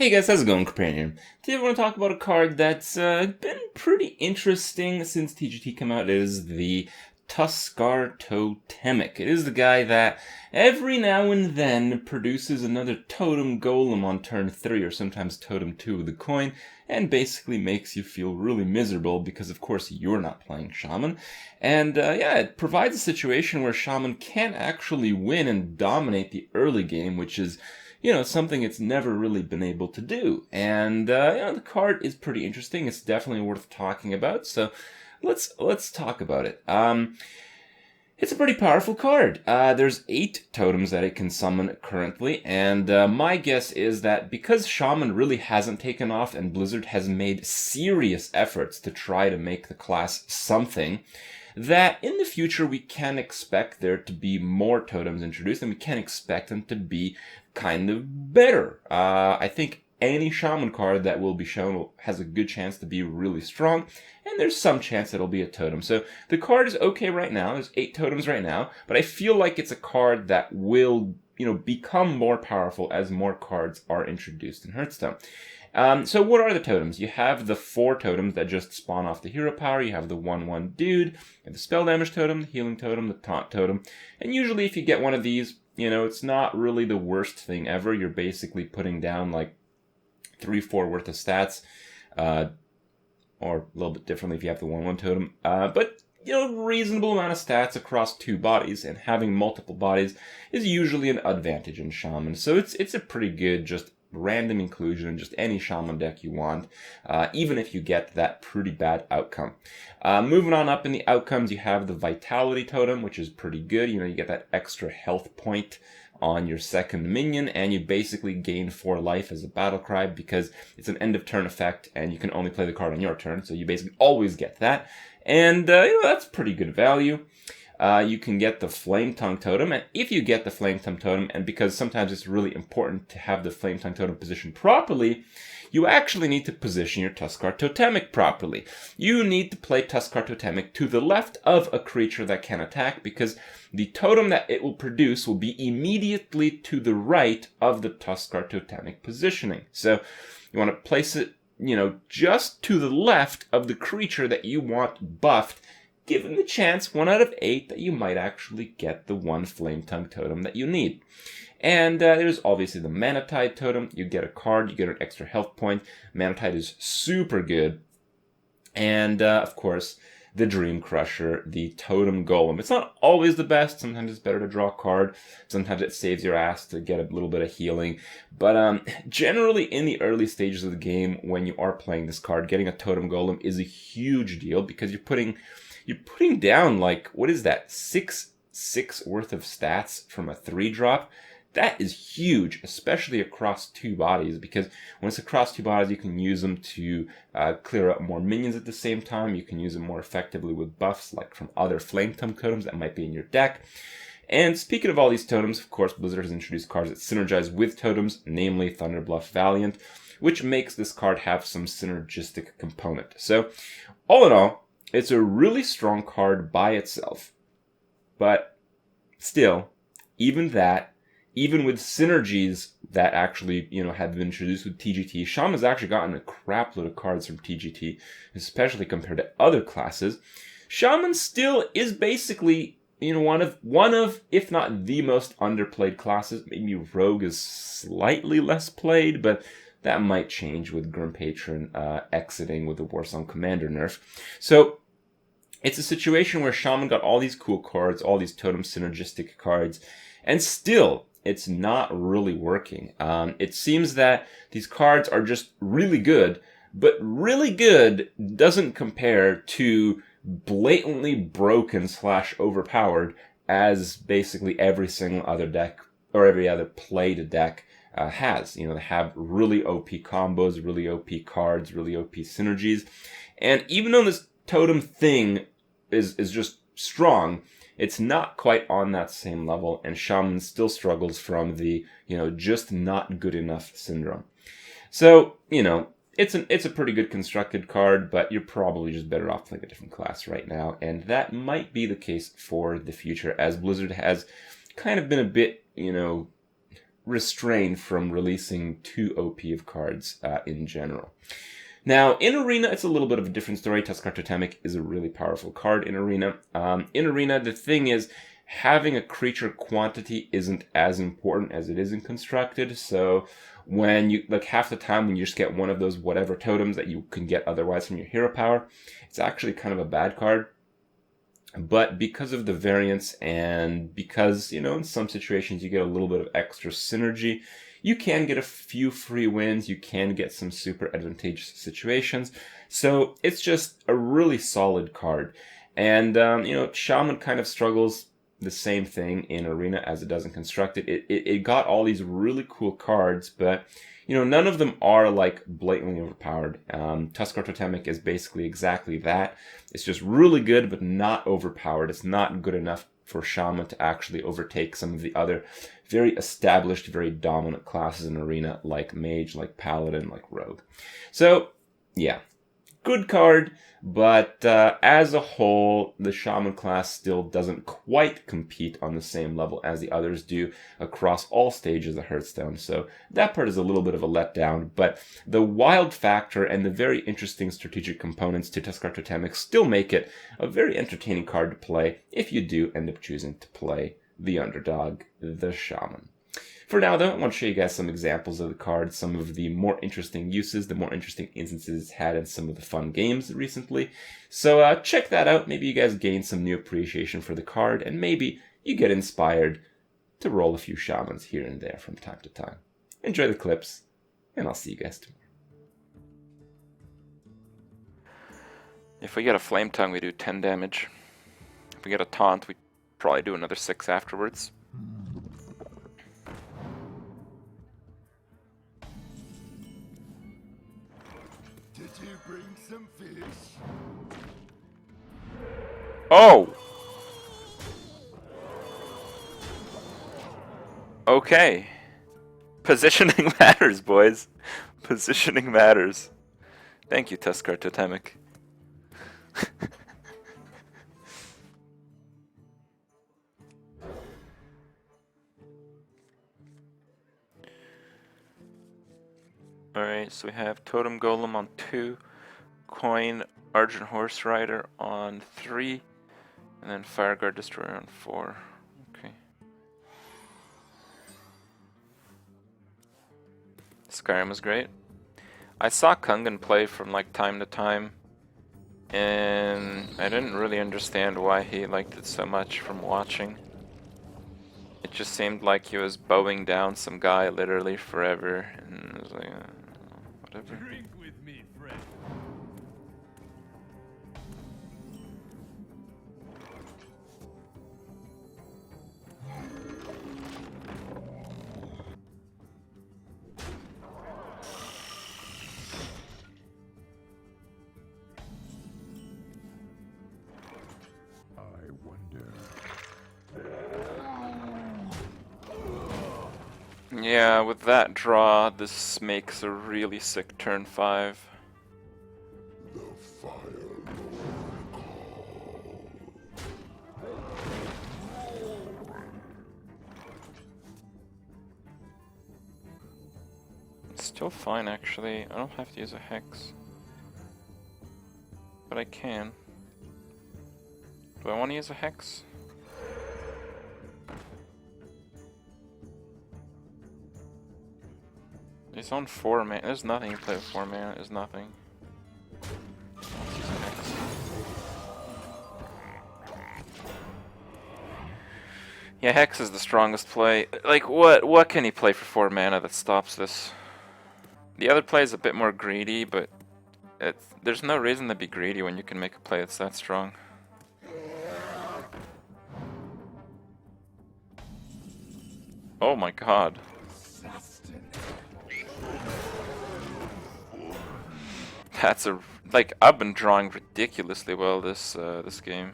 Hey guys, how's it going, Companion? Today I want to talk about a card that's been pretty interesting since TGT came out. It is the Tuskarr Totemic. It is the guy that every now and then produces another Totem Golem on turn 3 or sometimes Totem 2 with the coin and basically makes you feel really miserable because of course you're not playing Shaman. And yeah, it provides a situation where Shaman can actually win and dominate the early game, which is something it's never really been able to do. And, the card is pretty interesting. It's definitely worth talking about. So let's talk about it. It's a pretty powerful card. There's 8 totems that it can summon currently, and my guess is that because Shaman really hasn't taken off and Blizzard has made serious efforts to try to make the class something, that in the future we can expect there to be more totems introduced, and we can expect them to be kind of better. I think any Shaman card that will be shown has a good chance to be really strong, and there's some chance it'll be a totem. So the card is okay right now. There's 8 totems right now, but I feel like it's a card that will, become more powerful as more cards are introduced in Hearthstone. So what are the totems? You have the 4 totems that just spawn off the hero power. You have the 1/1 dude, you have the spell damage totem, the healing totem, the taunt totem. And usually if you get one of these, it's not really the worst thing ever. You're basically putting down like 3-4 worth of stats, or a little bit differently if you have the 1/1 totem. But reasonable amount of stats across 2 bodies, and having multiple bodies is usually an advantage in Shaman. So it's a pretty good just random inclusion in just any Shaman deck you want, even if you get that pretty bad outcome. Moving on up in the outcomes, you have the Vitality Totem, which is pretty good. You get that extra health point on your second minion, and you basically gain 4 life as a battle cry because it's an end of turn effect, and you can only play the card on your turn, so you basically always get that. And that's pretty good value. You can get the Flame Tongue Totem, and if you get the Flame Tongue Totem, and because sometimes it's really important to have the Flame Tongue Totem positioned properly, you actually need to position your Tuskarr Totemic properly. You need to play Tuskarr Totemic to the left of a creature that can attack, because the totem that it will produce will be immediately to the right of the Tuskarr Totemic positioning. So you want to place it, just to the left of the creature that you want buffed, given the chance 1 out of 8 that you might actually get the 1 Flame Tongue Totem that you need. And there's obviously the Mana Tide Totem. You get a card, you get an extra health point. Mana Tide is super good. And, of course, the Dream Crusher, the Totem Golem. It's not always the best. Sometimes it's better to draw a card. Sometimes it saves your ass to get a little bit of healing. But generally in the early stages of the game, when you are playing this card, getting a Totem Golem is a huge deal because you're putting down, like, what is that, 6 worth of stats from a 3-drop. That is huge, especially across 2 bodies, because when it's across 2 bodies, you can use them to clear up more minions at the same time. You can use them more effectively with buffs, like from other Flame Tongue totems that might be in your deck. And speaking of all these totems, of course, Blizzard has introduced cards that synergize with totems, namely Thunderbluff Valiant, which makes this card have some synergistic component. So, all in all, it's a really strong card by itself. But still, even with synergies that actually, have been introduced with TGT, Shaman's actually gotten a crap load of cards from TGT, especially compared to other classes. Shaman still is basically, one of, if not the most underplayed classes. Maybe Rogue is slightly less played, but that might change with Grim Patron exiting with the Warsong Commander nerf. So it's a situation where Shaman got all these cool cards, all these totem synergistic cards, and still, it's not really working. It seems that these cards are just really good, but really good doesn't compare to blatantly broken / overpowered as basically every single other deck or every other played deck has. They have really OP combos, really OP cards, really OP synergies. And even though this totem thing is just strong, it's not quite on that same level, and Shaman still struggles from the, just not good enough syndrome. So, it's a pretty good constructed card, but you're probably just better off playing a different class right now, and that might be the case for the future, as Blizzard has kind of been a bit, restrained from releasing too OP of cards in general. Now, in Arena, it's a little bit of a different story. Tuskarr Totemic is a really powerful card in Arena. In Arena, the thing is, having a creature quantity isn't as important as it is in Constructed. So when you, like half the time when you just get one of those whatever totems that you can get otherwise from your hero power, it's actually kind of a bad card. But because of the variance and because, in some situations you get a little bit of extra synergy, you can get a few free wins, you can get some super advantageous situations. So it's just a really solid card. And, Shaman kind of struggles the same thing in Arena as it does in Constructed. It got all these really cool cards, but none of them are like blatantly overpowered. Tuskarr Totemic is basically exactly that. It's just really good, but not overpowered. It's not good enough for Shaman to actually overtake some of the other very established, very dominant classes in Arena, like Mage, like Paladin, like Rogue. So, yeah, good card, but as a whole, the Shaman class still doesn't quite compete on the same level as the others do across all stages of Hearthstone. So that part is a little bit of a letdown, but the wild factor and the very interesting strategic components to Tuskarr Totemic still make it a very entertaining card to play if you do end up choosing to play the underdog, the Shaman. For now, though, I want to show you guys some examples of the card, some of the more interesting uses, the more interesting instances it's had in some of the fun games recently. So check that out. Maybe you guys gain some new appreciation for the card, and maybe you get inspired to roll a few Shamans here and there from time to time. Enjoy the clips, and I'll see you guys tomorrow. If we get a Flame Tongue, we do 10 damage. If we get a Taunt, we probably do another 6 afterwards. Bring some fish. Oh! Okay. Positioning matters, boys. Positioning matters. Thank you, Tuskarr Totemic. Alright, so we have Totem Golem on 2, Coin Argent Horse Rider on 3, and then Fireguard Destroyer on 4. Okay. Skyrim was great. I saw Kungan play from like time to time, and I didn't really understand why he liked it so much from watching. It just seemed like he was bowing down some guy literally forever, and it was like, whatever. Drink with me, friend. I wonder. Yeah, with that draw, this makes a really sick turn 5. The Fire It's still fine, actually. I don't have to use a Hex. But I can. Do I want to use a Hex? He's on 4 mana. There's nothing you play with 4 mana. There's nothing. Let's use a Hex. Yeah, Hex is the strongest play. Like, what can he play for 4 mana that stops this? The other play is a bit more greedy, but there's no reason to be greedy when you can make a play that's that strong. Oh my god. That's a like I've been drawing ridiculously well this this game.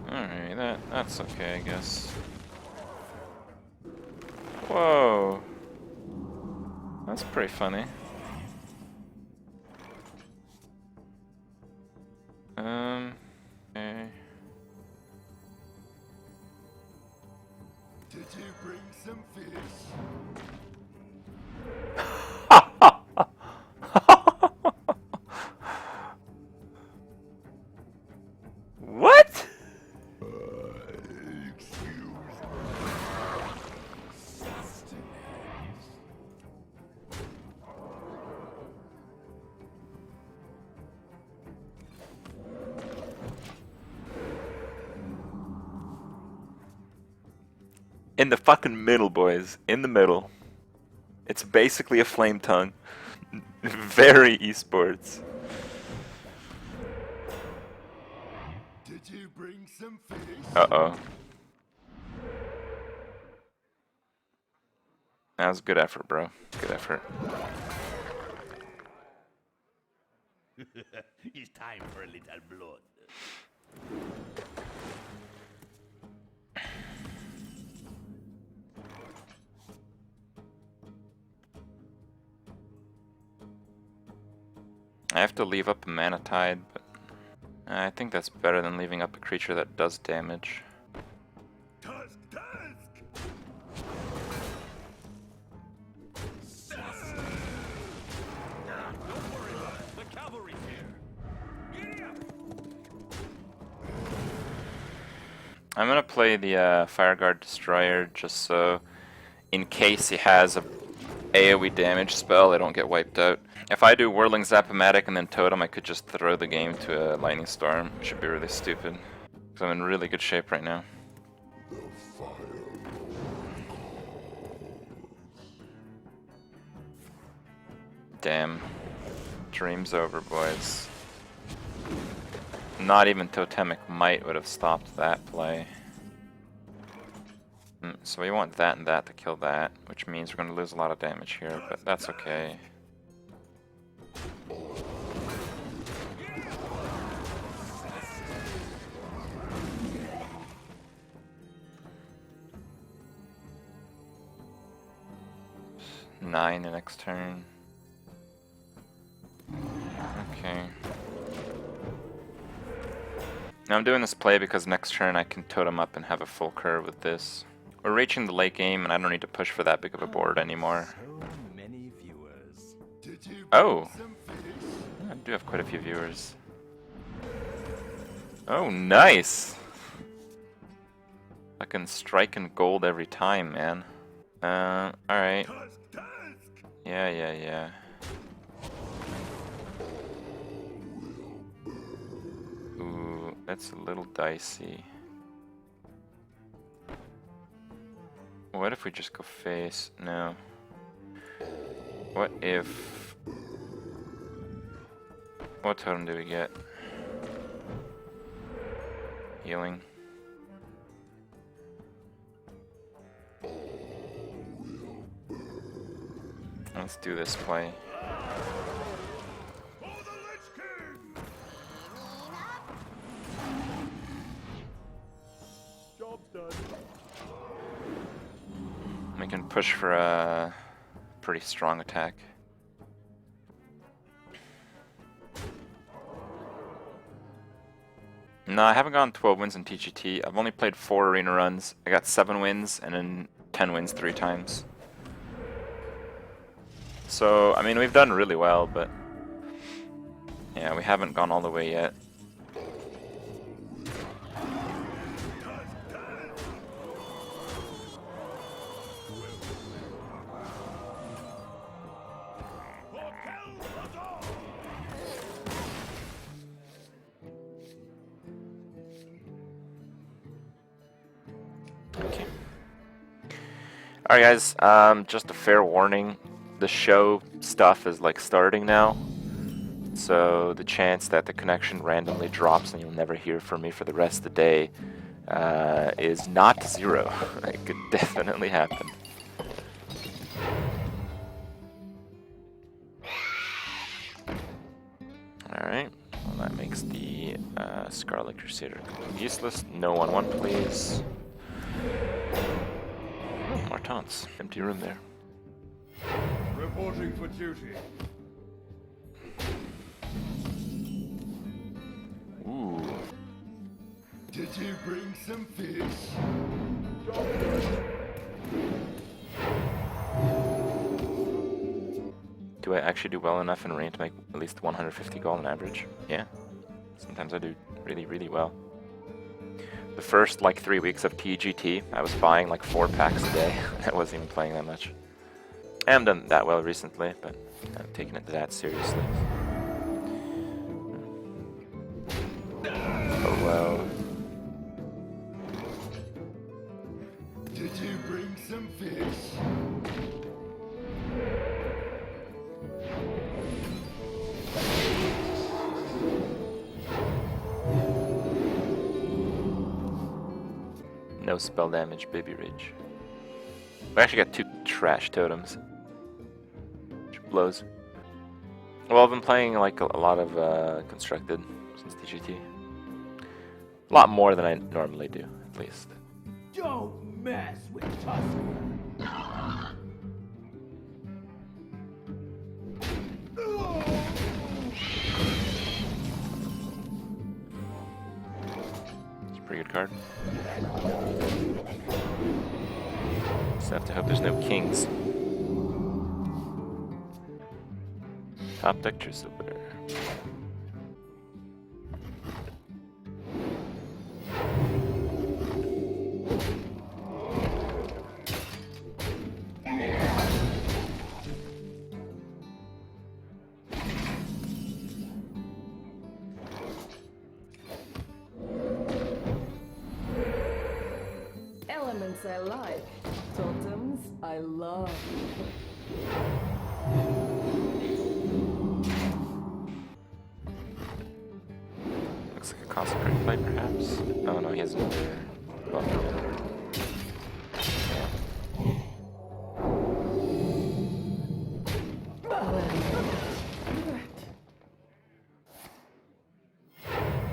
Alright, that's okay, I guess. Whoa. That's pretty funny. Okay. you bring some fish? What? Excuse me. Sustenance. In the fucking middle, boys. In the middle. It's basically a flame tongue. Very esports. Did you bring some fish? Uh-oh. That was good effort, bro. Good effort. It's time for a little blood. I have to leave up a Mana Tide, but I think that's better than leaving up a creature that does damage. Tusk, tusk! Don't worry about it. The cavalry's here. Giddy up! I'm gonna play the Fireguard Destroyer just so, in case he has a AoE damage spell, I don't get wiped out. If I do Whirling Zap-O-Matic and then Totem, I could just throw the game to a Lightning Storm, which would be really stupid. Because I'm in really good shape right now. Damn. Dream's over, boys. Not even Totemic Might would have stopped that play. So we want that and that to kill that, which means we're going to lose a lot of damage here, but that's okay. Nine the next turn. Okay. Now I'm doing this play because next turn I can totem up and have a full curve with this. We're reaching the late game and I don't need to push for that big of a board anymore. So many viewers. Did you Oh! some fish? I do have quite a few viewers. Oh, nice! Fucking striking gold every time, man. Alright. Tusk, tusk! Yeah. Ooh, that's a little dicey. What if we just go face? No. What if... What totem do we get? Healing. Let's do this play. For the Lich King! Job's done. We can push for a pretty strong attack. No, I haven't gotten 12 wins in TGT. I've only played 4 arena runs. I got 7 wins and then 10 wins 3 times. So, I mean, we've done really well, but yeah, we haven't gone all the way yet. Okay. Alright guys, just a fair warning. The show stuff is like starting now. So the chance that the connection randomly drops and you'll never hear from me for the rest of the day is not 0. It could definitely happen. Alright, well that makes the Scarlet Crusader useless. No 1/1 please. More taunts. Empty room there. Reporting for duty. Ooh. Did you bring some fish? Do I actually do well enough in rain to make at least 150 gold on average? Yeah. Sometimes I do really, really well. The first like 3 weeks of TGT, I was buying like 4 packs a day. I wasn't even playing that much. I haven't done that well recently, but I'm taking it that seriously. Oh well. Did you bring some fish? No spell damage, Baby Rage. We actually got 2 trash totems. Which blows. Well, I've been playing like a lot of constructed since TGT. A lot more than I normally do, at least. Don't mess with Tuskarr. It's a pretty good card. Just have to hope there's no kings. Top deck Super. Elements I like, totems I love. Looks like a consecrate play, perhaps. Oh no, he has another.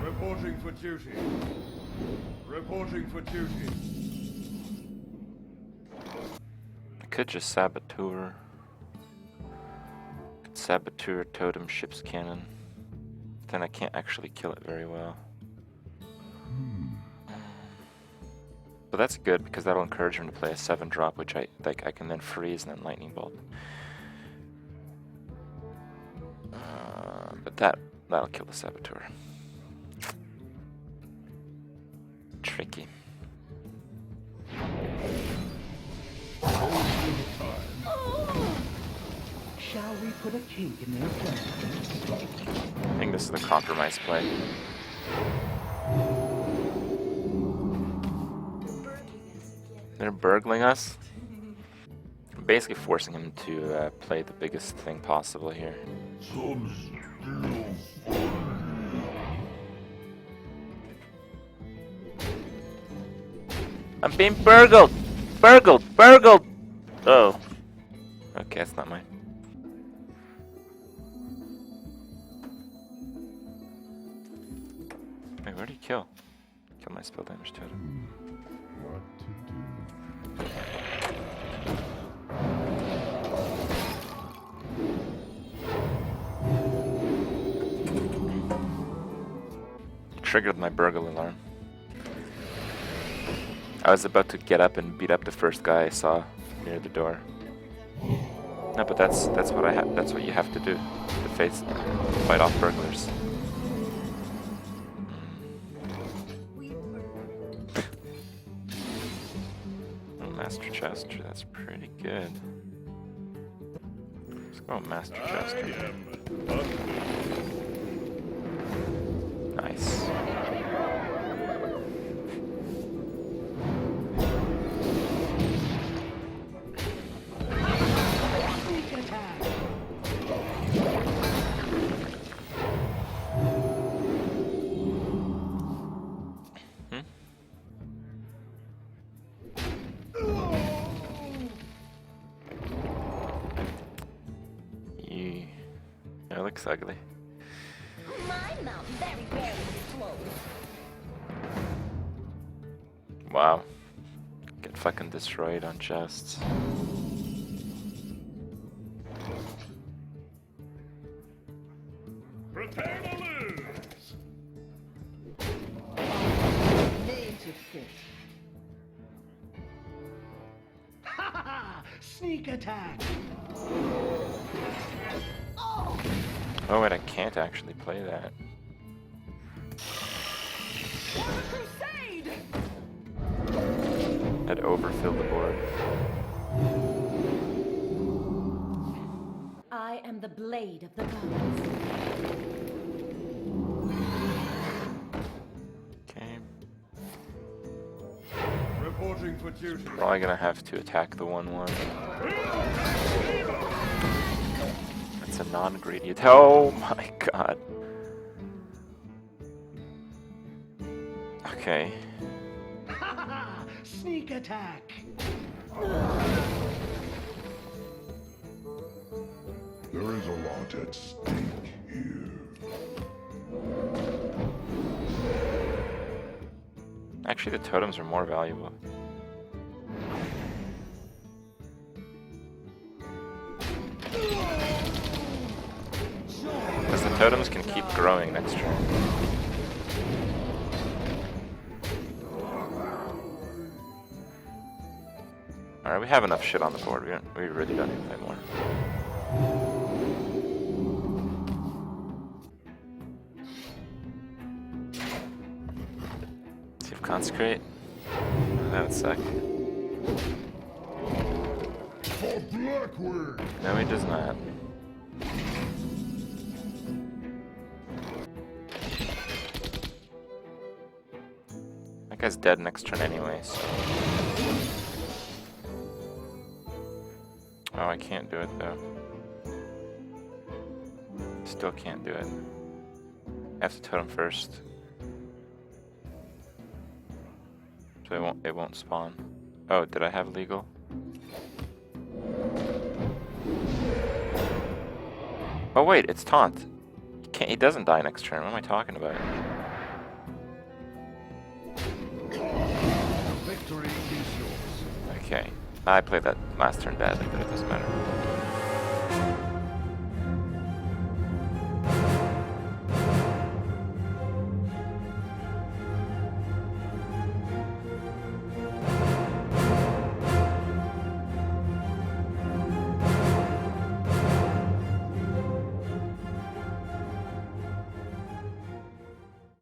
Reporting for duty. Reporting for duty. I could just saboteur. Could saboteur totem ship's cannon. Then I can't actually kill it very well. But that's good because that'll encourage him to play a 7-drop, which I can then freeze and then lightning bolt. But that'll kill the saboteur. Tricky. Shall we put a kink in their plan? I think this is the compromise play. They're burgling us. I'm basically forcing him to play the biggest thing possible here. I'm being burgled! Burgled! Burgled! Oh. Okay, that's not mine. Wait, where'd he kill? Kill my spell damage totem. What to do? Triggered my burgle alarm. I was about to get up and beat up the first guy I saw near the door. No, but that's what I have. That's what you have to do to fight off burglars. Oh, Master Chester, that's pretty good. Let's go Master Chester. Nice. That looks ugly. My mouth very rarely closed. Wow. Get fucking destroyed on chests. Prepare to lose! Native fish. Ha ha ha! Sneak attack. Oh wait, I can't actually play that. Crusade! I'd overfill the board. I am the blade of the gods. Okay. Reporting for duty. Probably gonna have to attack the 1/1. That's a non-greedy attack. Oh my god. Okay. Sneak attack. There is a lot at stake here. Actually, the totems are more valuable. Because the totems can keep growing next turn. Alright, we have enough shit on the board. We really don't need to play more. See if Consecrate. That would suck. For Blackwing! No, he does not. That guy's dead next turn anyway, so. Oh, I can't do it though. Still can't do it. I have to totem first. So it won't spawn. Oh, did I have legal? Oh wait, it's taunt. He doesn't die next turn. What am I talking about? Victory is yours. Okay. I played that last turn badly, but it doesn't matter.